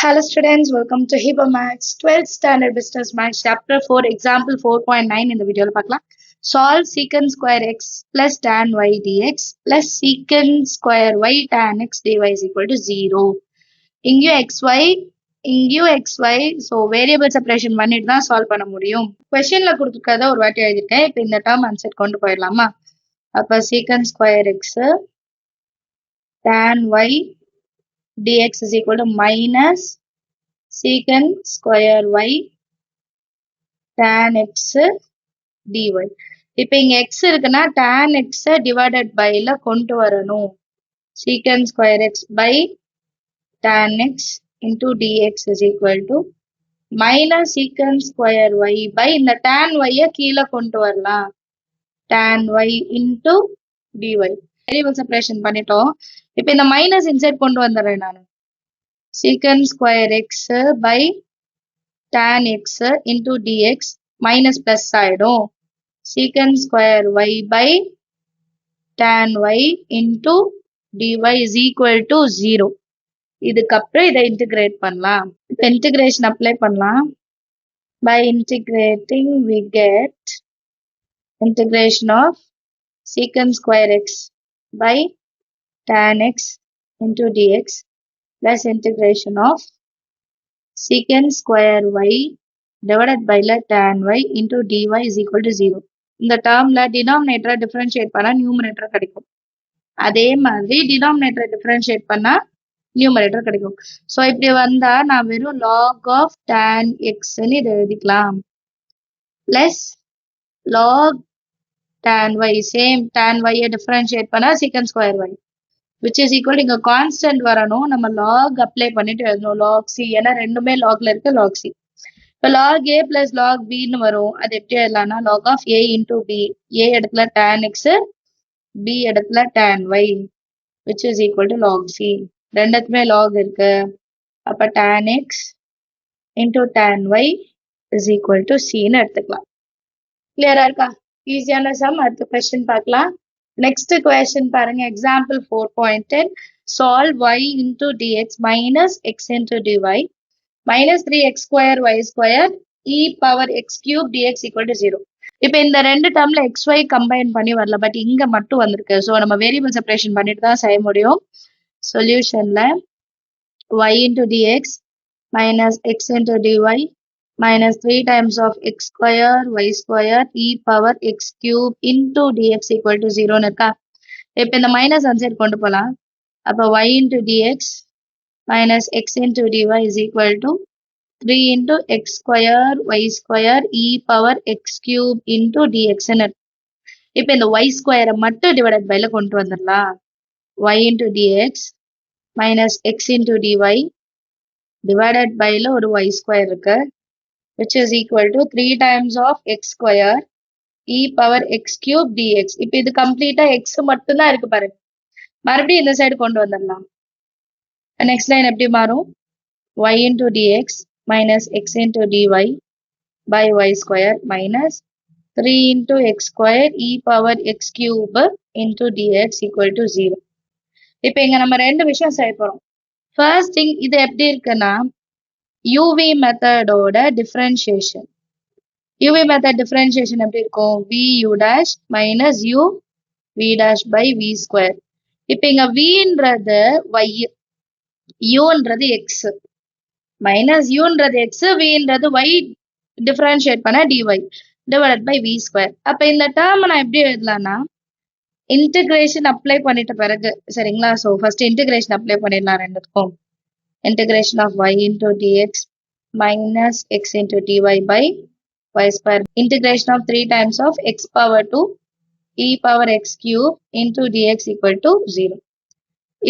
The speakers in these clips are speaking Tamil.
Hello students, welcome to Hiba Maths 12th Standard Business Maths Chapter 4 Example 4.9 இந்த வீடியோல பார்க்கலாம். Solve secant square x plus tan y dx plus secant square y tan x dy is equal to 0. இங்கேயும் xy, so variable separation பண்ணிட்டு தான் solve பண்ண முடியும். Questionல கொடுத்துருக்கத ஒரு வாட்டி எழுதிருக்கேன். இப்போ இந்த term answer கொண்டு போயிடலாமா? அப்ப secant square x tan y dx is equal to minus secant square y tan x dy. இப்போ இங்க x இருக்குன்னா tan x divided by ல கொண்டு வரணும். secant square x by tan x into dx is equal to minus secant square y by இந்த tan y கீழே கொண்டு வரலாம். tan y into dy. Variable separation பண்ணிட்டோம். இப்போ இந்த மைனஸ் இன்சைட் கொண்டு வந்துடுறேன் நான். secant square x by tan x into dx minus plus ஆயிடும். secant square y by tan y into dy is equal to 0. இதுக்கப்புறம் இதை இன்டிகிரேட் பண்ணலாம். இப்போ இன்டிகிரேஷன் அப்ளை பண்ணலாம். By integrating we get integration of secant square x by tan x into dx plus integration of secant square y divided by tan y into dy is equal to 0. இந்த termல denominator differentiate பண்ணா numerator கிடைக்கும். அதே மாதிரி denominator differentiate பண்ணா numerator கிடைக்கும். So இப்படி வந்தா நான் வெறும் log of tan x ன்னு இதை எழுதிக்கலாம். Plus log tan y, same tan y differentiate பண்ணா secant square y. which is equal to இங்க constant வரணும். நம்ம log apply பண்ணிட்டு எழுதணும். log c ஏன்னா ரெண்டுமே logல இருக்கு log c. இப்போ log a plus log b ன்னு வரும். அது எப்படி எழுதலாம்னா log of a into b. a இடத்துல tan x, b இடத்துல tan y, which is equal to log c. ரெண்டுத்துமே log இருக்கு. அப்ப tan x into tan y is equal to c ன்னு எடுத்துக்கலாம். கிளியரா இருக்கா? ஈஸியான சம். அடுத்த கொஸ்டின் பார்க்கலாம். Next question பாருங்க. Example 4.10. Solve y into dx minus x into dy minus 3x square y square e power x cube dx equal to 0. இப்போ இந்த ரெண்டு டேர்ம்ல xy கம்பைன் பண்ணி வரல, பட் இங்க மட்டும் வந்திருக்கு. ஸோ நம்ம வேரியபிள் செப்பரேஷன் பண்ணிட்டு தான் செய்ய முடியும். சொல்யூஷன்ல y into dx minus x into dy minus 3 times of x square y square e power x cube into dx equal to 0 இருக்கா? இப்போ இந்த மைனஸ் ஆன்சர் கொண்டு போலாம். அப்போ y into dx minus x into dy is equal to 3 into x square y square e power x cube into dx ன்னு. இப்போ இந்த y square மட்டும் divided by ல கொண்டு வந்துடலாம். y into dx minus x into dy divided by ல ஒரு y square இருக்கு, which is equal to 3 times of x square e power x cube dx. இப்போ இது கம்ப்ளீட்டா x மட்டும் தான் இருக்கு பாருங்க. மறுபடியும் இந்த சைடு கொண்டு வந்துடலாம். நெக்ஸ்ட் லைன் எப்படி மாறும்? y into dx minus x into dy by y square minus 3 into x square e power x cube into dx equal to 0. இப்போ இங்க நம்ம ரெண்டு விஷயம் செய்ய போறோம். ஃபர்ஸ்ட் திங், இது எப்படி இருக்குன்னா uv மெத்தடோட டிஃபரன்ஷியேஷன். uv மெத்தட் டிஃபரன்ஷியேஷன் எப்படி இருக்கும்? vu dash minus u v dash by v square. இப்போ இங்க vன்றது y, uன்றது x, minus uன்றது x, vன்றது y differentiate பண்ண dy divided by v square. அப்ப இந்த டேர்ம் நான் எப்படி எழுதலாம்னா இன்டகிரேஷன் அப்ளை பண்ணிட்ட பிறகு, சரிங்களா? ஸோ ஃபர்ஸ்ட் இன்டகிரேஷன் அப்ளை பண்ணிடலாம் ரெண்டுத்துக்கும். integration of y into dx minus x into dy by y square. Integration of 3 times of x power 2 e power x cube into dx equal to 0.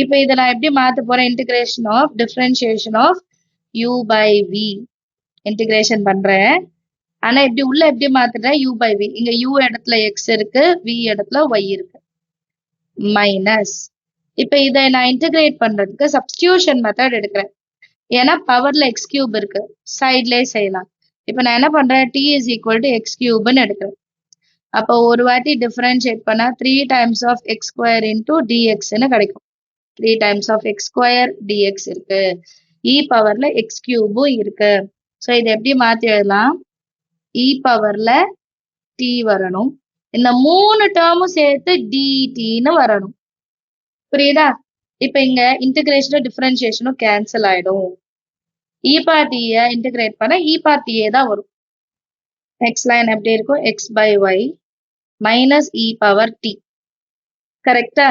இப்போ இதை நான் எப்படி மாற்ற போறேன்? integration of differentiation of u by v integration பண்றேன். ஆனா இப்படி உள்ள எப்படி மாத்துறேன்? u by v. இங்க u இடத்துல x இருக்கு, v இடத்துல y இருக்கு. மைனஸ் இப்போ இதை நான் இன்டகிரேட் பண்றதுக்கு சப்ஸ்டியூஷன் மெத்தட் எடுக்கிறேன். ஏன்னா பவர்ல எக்ஸ் கியூப் இருக்கு, சைட்லேயே செய்யலாம். இப்போ நான் என்ன பண்றேன்? t is equal to x cube எடுக்கிறேன். அப்போ ஒரு வாட்டி டிஃபரன்ஷியேட் பண்ணா 3 times of x square into dx ன்னு கிடைக்கும். 3 times of x square dx இருக்கு. இ பவர்ல எக்ஸ் கியூபும் இருக்கு. ஸோ இதை எப்படி மாத்தி எழுதலாம்? இ பவர்ல டி வரணும். இந்த 3 டேர்மும் சேர்த்து டிடின்னு வரணும். புரியுதா? இப்ப இங்க இன்டகிரேஷனும் டிஃபரன்ஷியேஷனும் கேன்சல் ஆயிடும். இ பார் டியை இன்டகிரேட் பண்ண இ பார் டிஏ தான் வரும். நெக்ஸ்ட் லைன் எப்படி இருக்கும்? X by y minus e power t. கரெக்டா?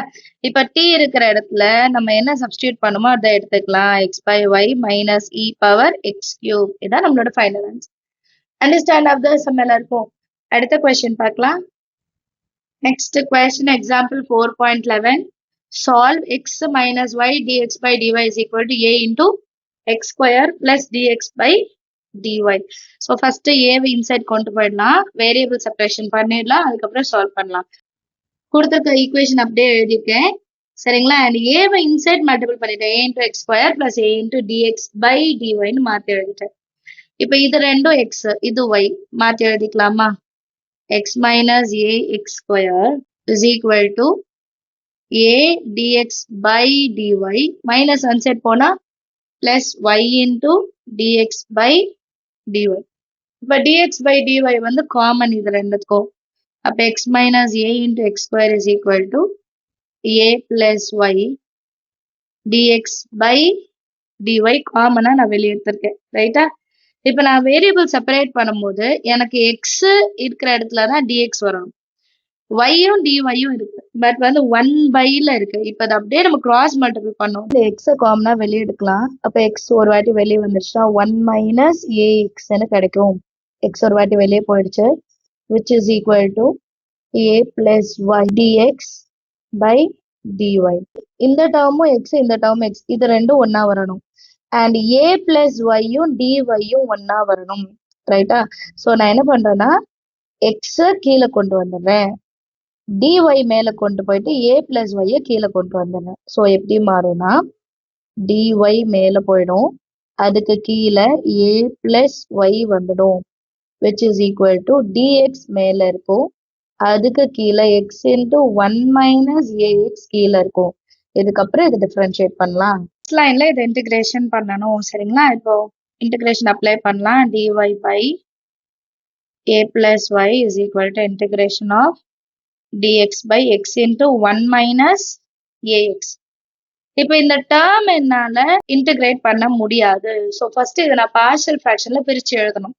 இப்ப டி இருக்கிற இடத்துல நம்ம என்ன சப்ஸ்டியூட் பண்ணுமோ அதை எடுத்துக்கலாம். X by y minus e power x cube. இதான் நம்மளோட final answer. Understand of the sum எல்லாம் இருக்கும். அடுத்த கொஸ்டின் பார்க்கலாம். Next question example 4.11. Solve x minus y dx by dy is equal to a into x square plus dx by dy. So first a inside கொண்டு போயிடலாம், வேரியபிள் செப்பரேஷன் பண்ணிடலாம், அதுக்கப்புறம் சால்வ் பண்ணலாம். கொடுத்த ஈக்குவேஷன் அப்படியே எழுதியிருக்கேன் சரிங்களா. அண்ட் ஏவை இன்சைட் மல்டிபிள் பண்ணிட்டேன். a into x square plus a into dx by dy ன்னு மாத்தி எழுதிட்டேன். இப்போ இது ரெண்டும் x, இது y மாத்தி எழுதிக்கலாமா? x minus a x square is equal to a dx by dy minus one போனா plus y into dx by dy. இப்போ dx by dy வந்து காமன் இது ரெண்டுக்கும். அப்போ x minus a into x square is equal to a plus y dx by dy காமனா நான் வெளியே எடுத்திருக்கேன். ரைட்டா? இப்போ நான் வேரியபிள் செப்பரேட் பண்ணும்போது எனக்கு x இருக்கிற இடத்துல தான் dx வரணும், yயும் dyயும் இருக்கு, பட் வந்து 1/ல இருக்கு. இப்போ அது அப்படியே நம்ம கிராஸ் மல்டிபிள் பண்ணோம். இந்த x காமனா வெளியே எடுக்கலாம். அப்போ x ஒரு வாட்டி வெளியே வந்துருச்சுன்னா 1 minus axன்னு கிடைக்கும். x ஒரு வாட்டி வெளியே போயிடுச்சு, which is equal to a plus y dx by dy. இந்த டேர்மும் x, இந்த டேர்மும் x, இது ரெண்டும் ஒன்னா வரணும். அண்ட் a plus yயும் dyயும் ஒன்னா வரணும். ரைட்டா? ஸோ நான் என்ன பண்றேன்னா x கீழே கொண்டு வந்துடுறேன், dy மேல கொண்டு போயிட்டு a plus y கீழே கொண்டு வந்துடுறேன். ஸோ எப்படி மாறும்னா dy மேல போயிடும், அதுக்கு கீழே a plus y வந்துடும், which is equal to dx மேல இருக்கும், அதுக்கு கீழே x into 1 minus ax கீழே இருக்கும். இதுக்கப்புறம் இதை டிஃபரன்ஷியேட் பண்ணலாம். நெக்ஸ்ட் லைன்ல இதை இன்டிகிரேஷன் பண்ணணும் சரிங்களா. இப்போ இன்டிகிரேஷன் அப்ளை பண்ணலாம். dy by a plus y is equal to integration of dx by x into 1 minus ax. இப்போ இந்த டேர்ம் என்னால இன்டிகிரேட் பண்ண முடியாது. ஸோ ஃபர்ஸ்ட் இதை நான் பார்ஷியல் ஃப்ராக்ஷன்ல பிரிச்சு எழுதணும்,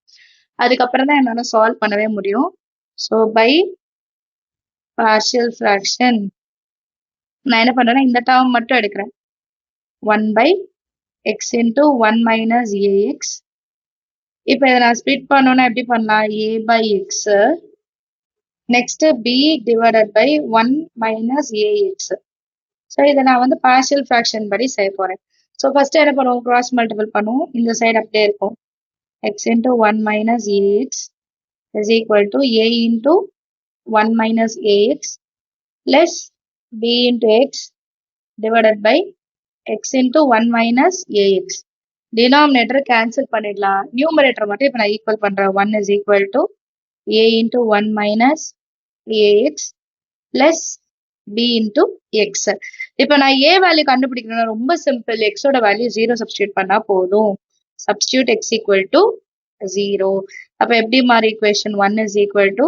அதுக்கப்புறம் தான் என்னால சால்வ் பண்ணவே முடியும். ஸோ பை பார்ஷியல் ஃப்ராக்ஷன் நான் என்ன பண்றேன்னா இந்த டேர்ம் மட்டும் எடுக்கிறேன், 1 by x into 1 minus ax. இப்போ இதை நான் ஸ்ப்ளிட் பண்ணோன்னா எப்படி பண்ணலாம்? a by x next b divided by 1 minus ax. So இதை நான் வந்து பார்ஷியல் ஃப்ராக்ஷன் படி செய்ய போறேன். ஸோ ஃபர்ஸ்ட் என்ன பண்ணுவோம்? கிராஸ் மல்டிபிள் பண்ணுவோம், இந்த சைடு அப்படியே இருக்கும். x into 1 minus ax is equal to a into 1 minus ax plus b into x divided by x into 1 minus ax. Denominator cancel பண்ணிடலாம், நியூமரேட்டர் மட்டும் இப்போ நான் ஈக்குவல் பண்றேன். 1 is equal to a into 1 minus ax plus b into x. இப்போ நான் a வேல்யூ கண்டுபிடிக்கணும்னா ரொம்ப சிம்பிள், x ஓட வேல்யூ 0 சப்ஸ்டியூட் பண்ணா போதும். Substitute x equal to 0. அப்போ எப்படி மாறி equation 1 is equal to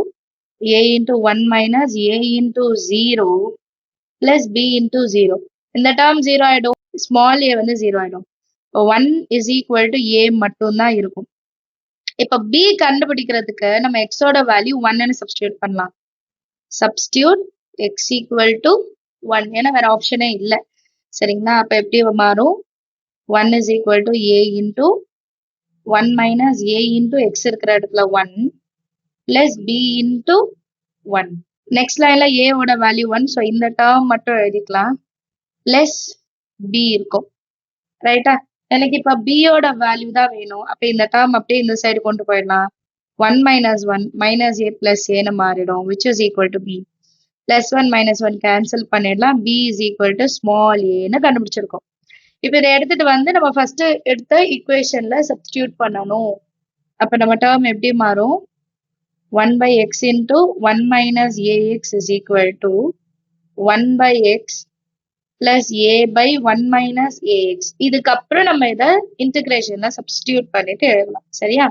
a into 1 minus a into 0 plus b into 0. இந்த டேர்ம் 0 ஆயிடும், ஸ்மால் a வந்து 0 ஆயிடும். 1 is equal to a மட்டும்தான் இருக்கும். இப்போ b கண்டுபிடிக்கிறதுக்கு நம்ம x ஓட வேல்யூ 1ன்னு சப்ஸ்டியூட் பண்ணலாம். சப்ஸ்டியூட் x equal to 1, ஏன்னா வேற ஆப்ஷனே இல்லை சரிங்களா. அப்போ எப்படி மாறும்? 1 is equal to a into 1 minus a into x இருக்கிற இடத்துல 1 plus b into 1. நெக்ஸ்ட் லைன்ல a ஓட வேல்யூ 1, ஸோ இந்த டேர்ம் மட்டும் எழுதிக்கலாம், பிளஸ் b இருக்கும். ரைட்டா? எனக்கு இப்போ b ஓட வேல்யூ தான் வேணும். அப்போ இந்த டேர்ம் அப்படியே இந்த சைடு கொண்டு போயிடலாம். 1 minus 1 minus a plus a மாறிடும், which is equal to b. plus 1 minus 1 cancel பண்ணிடலாம், b is equal to small a கண்டுபிடிச்சிருக்கோம். இப்போ இதை எடுத்துட்டு வந்து நம்ம ஃபர்ஸ்ட் எடுத்த ஈக்குவேஷன்ல சப்ஸ்டியூட் பண்ணணும். அப்போ நம்ம டேர்ம் எப்படி மாறும்? 1 by x into 1 minus ax is equal to 1 by x plus a by 1 minus ax. இதுக்கப்புறம் நம்ம இதை இன்டகிரேஷன்ல சப்ஸ்டிடியூட் பண்ணிட்டு எழுதலாம். சரியா?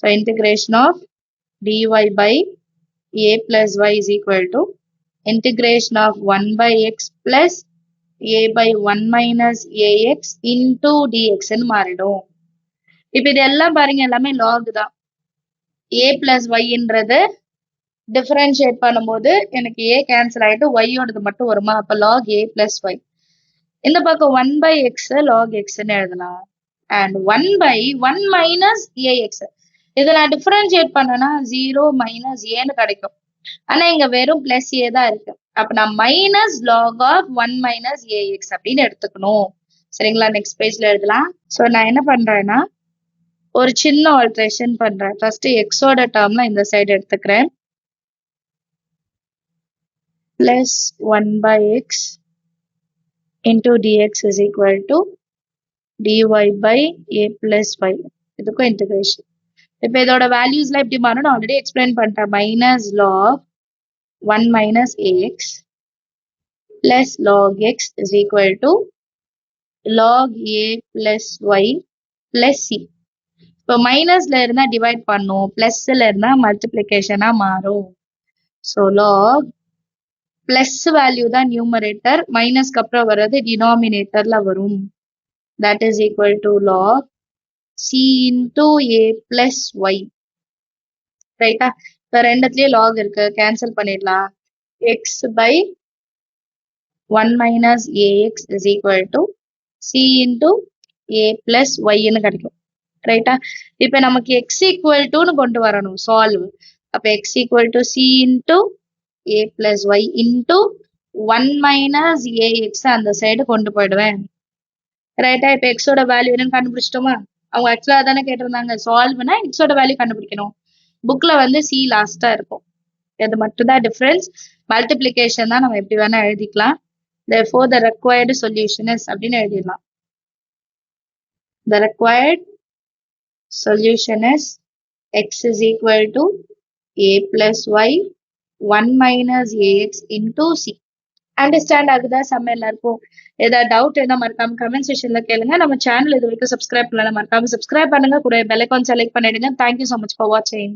So integration of dy by a plus y is equal to integration of 1 by x plus a by 1 minus ax into dx ன்னு மாறிடும். இப்ப இது எல்லாம் பாருங்க எல்லாமே log தான். a plus yன்றது டிஃபரன்ஷியேட் பண்ணும்போது எனக்கு a கேன்சல் ஆயிட்டு y ஓடது மட்டும் வருமா? அப்ப log a plus y. இந்த பக்கம் 1 by x log x ன்னு எழுதலாம். and 1 by 1 minus ax. இதை நான் டிஃபரன்ஷியேட் பண்ணனா 0 minus a ன்னு கிடைக்கும். ஆனா இங்க வெறும் பிளஸ் a தான் இருக்கு. அப்ப நான் minus log of 1 minus ax அப்படின்னு எடுத்துக்கணும். சரிங்களா? நெக்ஸ்ட் பேஜ்ல எழுதலாம். ஸோ நான் என்ன பண்றேன்னா ஒரு சின்ன ஆல்ட்ரேஷன் பண்றேன். ஃபர்ஸ்ட் எக்ஸோட டேர்ம்ல இந்த சைடு எடுத்துக்கிறேன். plus 1 by x into dx is equal to dy by a plus y. இதுக்கும் இன்டகிரேஷன். இப்போ இதோட வேல்யூஸ்லாம் எப்படி மாறும் ஆல்ரெடி எக்ஸ்பிளைன் பண்ணிட்டேன். Minus log 1 minus ax plus log x is equal to log a plus y plus c. இப்போ மைனஸ்ல இருந்தா டிவைட் பண்ணும், பிளஸ்ல இருந்தா மல்டிப்ளிகேஷனா மாறும். ஸோ log பிளஸ் வேல்யூ தான் நியூமரேட்டர், மைனஸ்க்கு அப்புறம் வர்றது டினாமினேட்டர்ல வரும். That is equal to log c into a plus y. ரைட்டா? இப்போ ரெண்டுத்துலயும் லாக் இருக்கு, கேன்சல் பண்ணிடலாம். x by 1 minus ax is equal to c into a plus y ன்னு கிடைக்கும். ரைட்டா? இப்போ நமக்கு x equal toன்னு கொண்டு வரணும் சால்வ். அப்ப x equal to c into a plus y into 1 minus ax அந்த சைடு கொண்டு போயிடுவேன். ரைட்டா? இப்போ எக்ஸோட வேல்யூ என்னன்னு கண்டுபிடிச்சிட்டோமா? அவங்க ஆக்சுவலா தானே கேட்டிருந்தாங்க, சால்வ்னா எக்ஸோட வேல்யூ கண்டுபிடிக்கணும். புக்ல வந்து சி லாஸ்டா இருக்கும். இது மட்டும் தான் டிஃபரன்ஸ். மல்டிப்ளிகேஷன் தான் நம்ம எப்படி வேணா எழுதிக்கலாம். therefore the required solution is அப்படின்னு எழுதிடலாம். the required solution is x is equal to a plus y 1 minus ax into c. Understand ஆகுதா? செம்ம எல்லாருக்கும். ஏதாவது டவுட் இருந்தா மறக்காம கமெண்ட் செக்ஷன்ல கேளுங்க. நம்ம சேனல் இது வரைக்கும் சப்ஸ்கிரைப் பண்ணல, மறக்காம சப்ஸ்கிரைப் பண்ணுங்க, கூட பெல் ஐகான் செலக்ட் பண்ணிடுங்க. Thank you so much for watching.